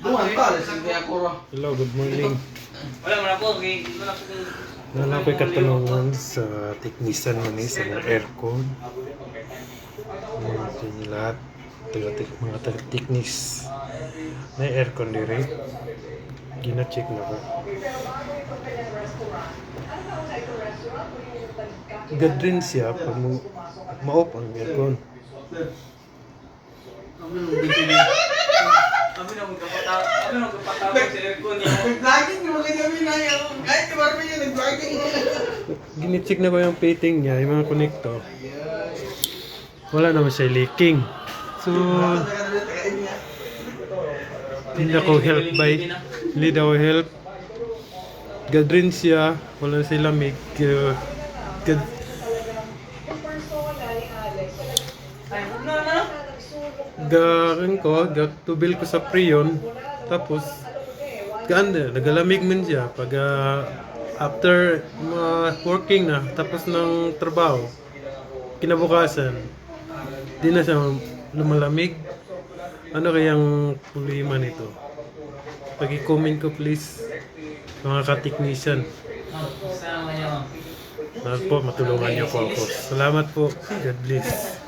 Hello, good morning. Wala mo na po. Wala ko'y katanungan sa teknisan mo ni sa mga aircon. Mga lahat, mga taga-teknis na aircon dire. Gina-check na ko. Gad rin siya pag ma-off ang aircon. Kami na magkapatawa sa aircon niya. Nag-vlogging mo kaya kami na yan. Kahit di ba yun, nag-vlogging. Gini-check na ko yung fitting niya, yung mga connector. Wala naman siya leaking. So, hindi ako help by, hindi daw help. Gad rin siya, wala sila may gawin ko, tubil ko sa prion, tapos nagalamig man siya pag after working na, tapos ng trabaho, kinabukasan, di na siya lumalamig. Ano kayang problema nito? Pag-i-comment ko please, mga ka-technician. Sama niyo. Matulungan niyo po ako. Salamat po. God bless.